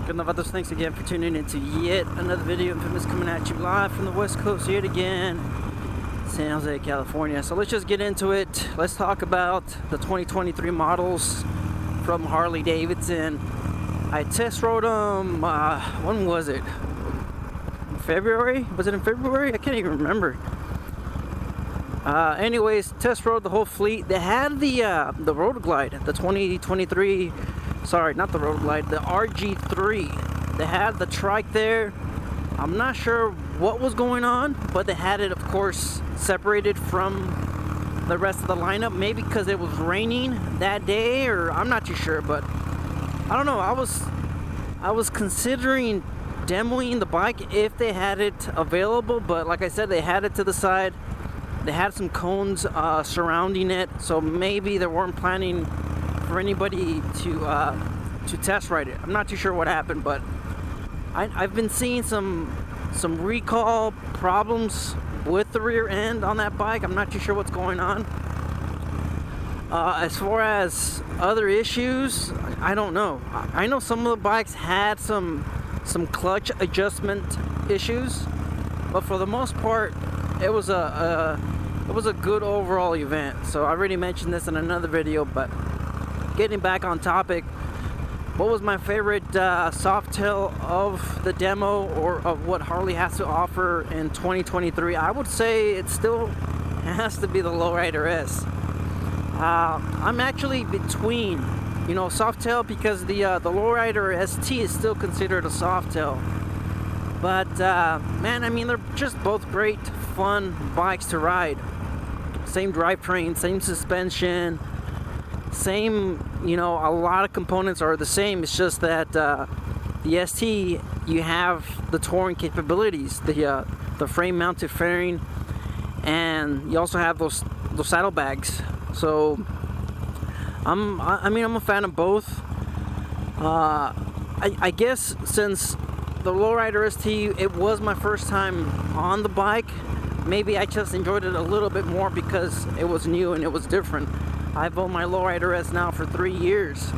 Good Novatos, thanks again for tuning into yet another video. Infamous coming at you live from the West Coast yet again, San Jose, California. So let's just get into it. Let's talk about the 2023 models from Harley Davidson. I test rode them, when was it? February? Was it in February? I can't even remember. Anyways, test rode the whole fleet. They had the Road Glide, the 2023. Sorry, not the Road Glide, the RG3. They had the trike there. I'm not sure what was going on, but they had it, of course, separated from the rest of the lineup. Maybe because it was raining that day, or I'm not too sure. But I don't know. I was considering demoing the bike if they had it available, but like I said, they had it to the side. They had some cones surrounding it, so maybe they weren't planning for anybody to test ride it. I'm not too sure what happened, but I've been seeing some recall problems with the rear end on that bike. I'm not too sure what's going on. As far as other issues, I don't know. I know some of the bikes had some clutch adjustment issues, but for the most part, it was a good overall event. So I already mentioned this in another video, but getting back on topic, what was my favorite Softail of the demo, or of what Harley has to offer in 2023? I would say it still has to be the Lowrider S. I'm actually between, Softail, because the Lowrider ST is still considered a Softail. But man, I mean, they're just both great, fun bikes to ride. Same drivetrain, same suspension, same, a lot of components are the same. It's just that the ST, you have the touring capabilities, the frame-mounted fairing, and you also have those saddlebags. So I'm a fan of both. I guess since the Lowrider ST, it was my first time on the bike, maybe I just enjoyed it a little bit more because it was new and it was different. I've owned my Lowrider S now for 3 years,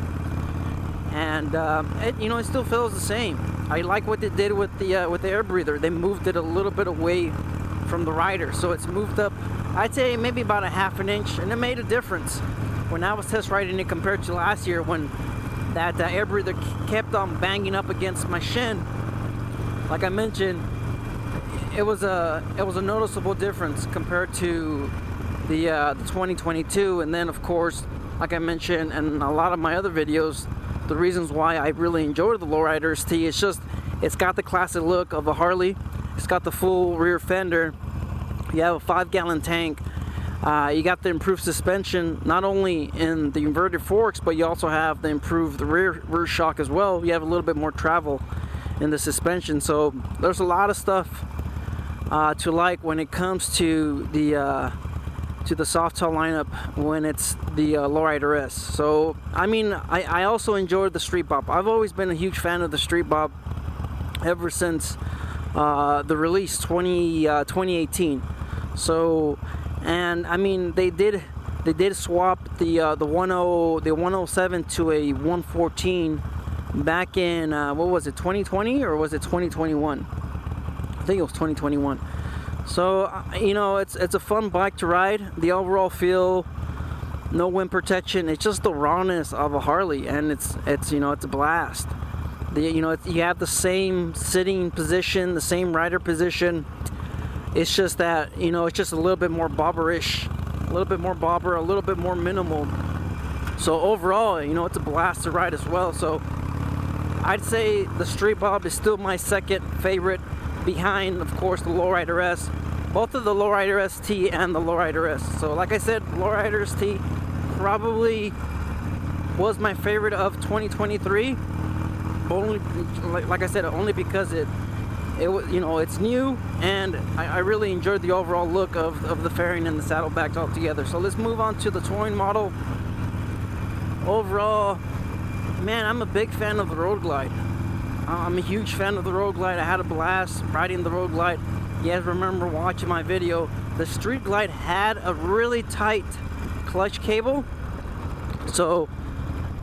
and it still feels the same. I like what they did with the air breather. They moved it a little bit away from the rider, so it's moved up, I'd say maybe about a half an inch, and it made a difference when I was test riding it compared to last year, when that air breather kept on banging up against my shin. Like I mentioned, it was a noticeable difference compared to the 2022. And then, of course, like I mentioned in a lot of my other videos, the reasons why I really enjoyed the Lowrider ST, it's got the classic look of a Harley. It's got the full rear fender. You have a 5-gallon tank. You got the improved suspension, not only in the inverted forks, but you also have the improved rear shock as well. You have a little bit more travel in the suspension. So there's a lot of stuff to like when it comes to the Softail lineup when it's the Lowrider S. So I mean, I also enjoyed the Street Bob. I've always been a huge fan of the Street Bob ever since the release 2018. So, and I mean, they did swap the 107 to a 114 back in what was it, 2020 or was it 2021? I think it was 2021. So it's a fun bike to ride. The overall feel, no wind protection. It's just the rawness of a Harley, and it's a blast. You have the same sitting position, the same rider position. It's just that it's just a little bit more bobberish, a little bit more bobber, a little bit more minimal. So overall, it's a blast to ride as well. So I'd say the Street Bob is still my second favorite, behind, of course, the Lowrider S. Both of the Lowrider ST and the Lowrider S. So like I said, Lowrider ST probably was my favorite of 2023. Only, like I said, only because it was, it's new, and I really enjoyed the overall look of the fairing and the saddlebags all together. So let's move on to the touring model. Overall, man, I'm a big fan of the Road Glide. I'm a huge fan of the Road Glide. I had a blast riding the Road Glide. You guys remember watching my video. The Street Glide had a really tight clutch cable. So,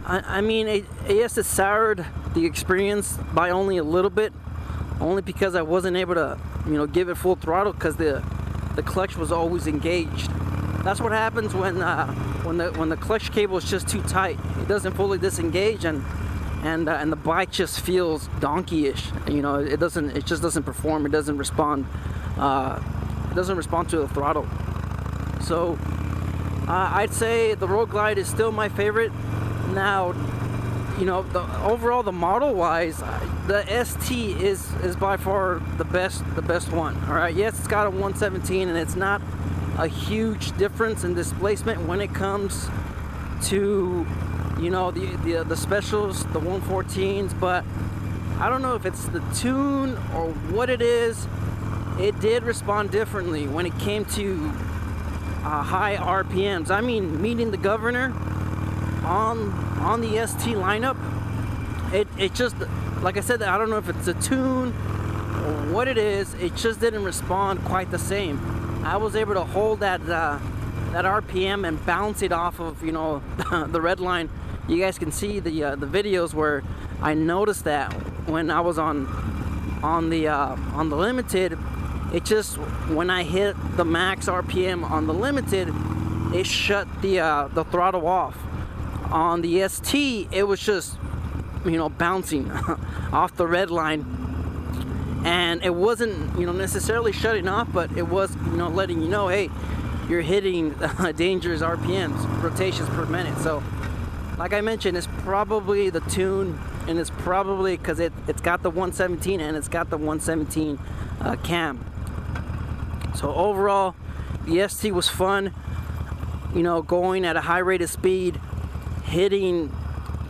I mean, yes, it soured the experience by only a little bit, only because I wasn't able to, you know, give it full throttle because the clutch was always engaged. That's what happens when the clutch cable is just too tight. It doesn't fully disengage, and the bike just feels donkey-ish. You know, it just doesn't perform. It doesn't respond. It doesn't respond to the throttle. So I'd say the Road Glide is still my favorite. Now, you know, overall, the model-wise, the ST is by far the best one. All right, yes, it's got a 117, and it's not a huge difference in displacement when it comes to, you know, the specials, the 114s. But I don't know if it's the tune or what it is. It did respond differently when it came to high RPMs. I mean, meeting the governor on the ST lineup, it just, like I said, I don't know if it's a tune or what it is, it just didn't respond quite the same. I was able to hold that RPM and bounce it off of, you know, the red line. You guys can see the videos where I noticed that when I was on the limited. It just, when I hit the max RPM on the limited, it shut the throttle off. On the ST, it was just, you know, bouncing off the red line, and it wasn't, you know, necessarily shutting off, but it was, you know, letting you know, hey, you're hitting dangerous RPMs, rotations per minute. So, like I mentioned, it's probably the tune, and it's probably because it's got the 117 and it's got the 117 cam. So overall, the ST was fun, you know, going at a high rate of speed, hitting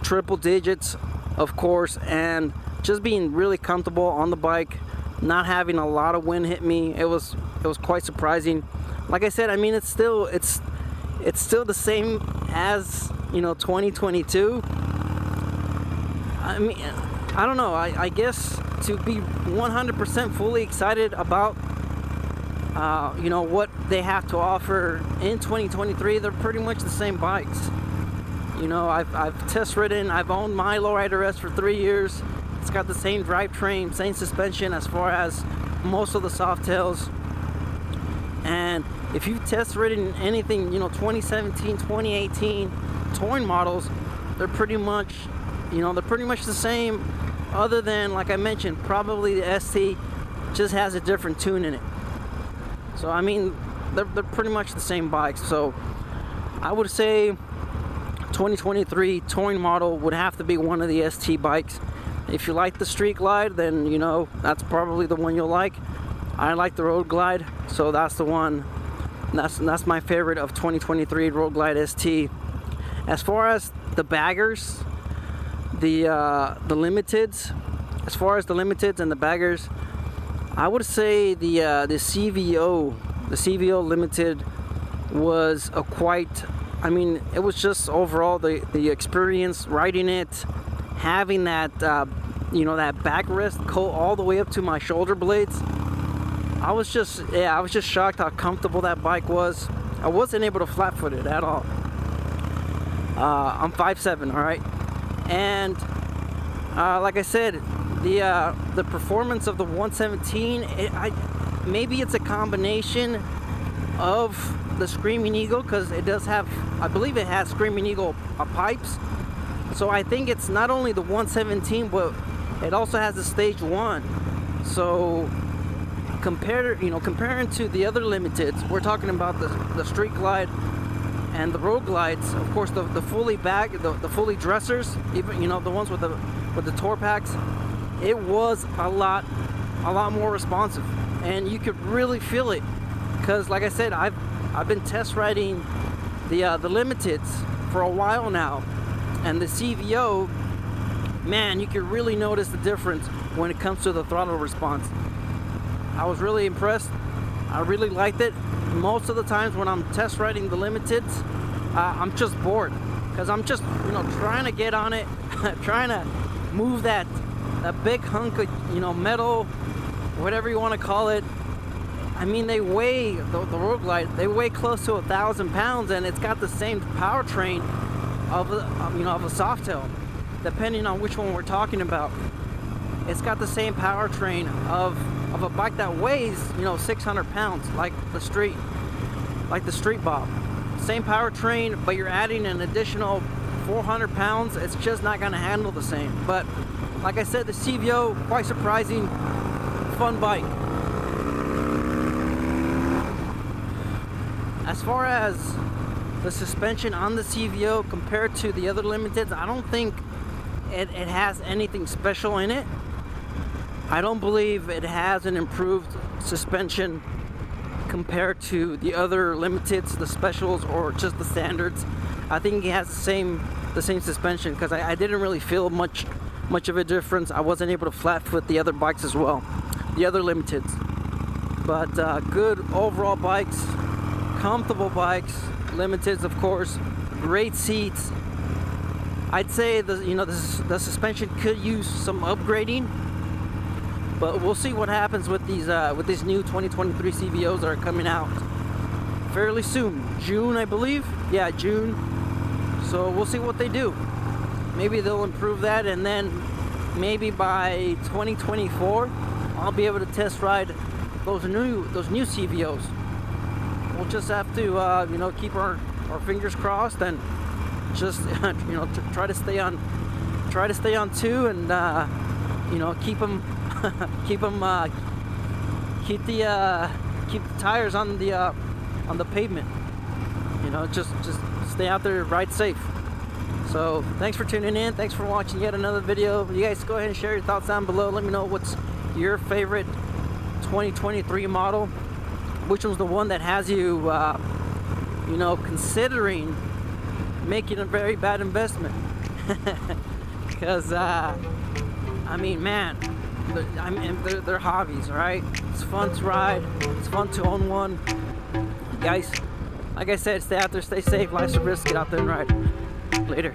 triple digits, of course, and just being really comfortable on the bike, not having a lot of wind hit me. It was quite surprising. Like I said, I mean, it's still the same as, you know, 2022. I mean, I don't know. I guess to be 100% fully excited about you know, what they have to offer in 2023, they're pretty much the same bikes. You know, I've test ridden, I've owned my Lowrider S for 3 years. It's got the same drivetrain, same suspension as far as most of the Softails. And if you've test ridden anything, you know, 2017, 2018 touring models, they're pretty much, you know, they're pretty much the same, other than, like I mentioned, probably the ST just has a different tune in it. So I mean, they're pretty much the same bikes. So I would say 2023 touring model would have to be one of the ST bikes. If you like the Street Glide, then, you know, that's probably the one you'll like. I like the Road Glide, so that's the one. That's my favorite of 2023, Road Glide ST. As far as the baggers, the limiteds, as far as the limiteds and the baggers, I would say the CVO limited was a quite, I mean, it was just overall the experience riding it, having that you know, that backrest coat all the way up to my shoulder blades. I was just shocked how comfortable that bike was. I wasn't able to flat foot it at all. I'm 5'7", all right, and like I said, the performance of the 117, maybe it's a combination of the Screaming Eagle, because it does have, I believe it has Screaming Eagle pipes. So I think it's not only the 117, but it also has the Stage 1. So comparing to the other limiteds, we're talking about the Street Glide and the Road Glides. Of course, the fully the fully dressers, even, you know, the ones with the tour packs. It was a lot more responsive, and you could really feel it, because, like I said, I've been test riding the limiteds for a while now, and the CVO, man, you can really notice the difference when it comes to the throttle response. I was really impressed. I really liked it. Most of the times when I'm test riding the limiteds, I'm just bored, because I'm just, you know, trying to get on it, trying to move that big hunk of, you know, metal, whatever you want to call it. I mean, they weigh, the Road Glide, they weigh close to 1,000 pounds, and it's got the same powertrain of a Softail. depending on which one we're talking about. It's got the same powertrain of a bike that weighs, you know, 600 pounds, like the Street Bob. Same powertrain, but you're adding an additional 400 pounds. It's just not going to handle the same. But like I said, the CVO, quite surprising, fun bike. As far as the suspension on the CVO compared to the other limiteds, I don't think it has anything special in it. I don't believe it has an improved suspension compared to the other limiteds, the specials, or just the standards. I think it has the same suspension, because I didn't really feel much of a difference. I wasn't able to flat foot the other bikes as well, the other limiteds. But good overall bikes, comfortable bikes, limiteds of course, great seats. I'd say the suspension could use some upgrading, but we'll see what happens with these new 2023 CVOs that are coming out fairly soon. June, I believe. Yeah, June. So we'll see what they do. Maybe they'll improve that, and then maybe by 2024 I'll be able to test ride those new CVOs. We'll just have to keep our fingers crossed and just try to stay on two, and keep the tires on the pavement. Just stay out there, ride safe. So thanks for tuning in. Thanks for watching yet another video. You guys go ahead and share your thoughts down below. Let me know what's your favorite 2023 model. Which one's the one that has you considering making a very bad investment? Because they're hobbies, right? It's fun to ride. It's fun to own one. Guys, like I said, stay out there, stay safe. Life's a risk. Get out there and ride. Later.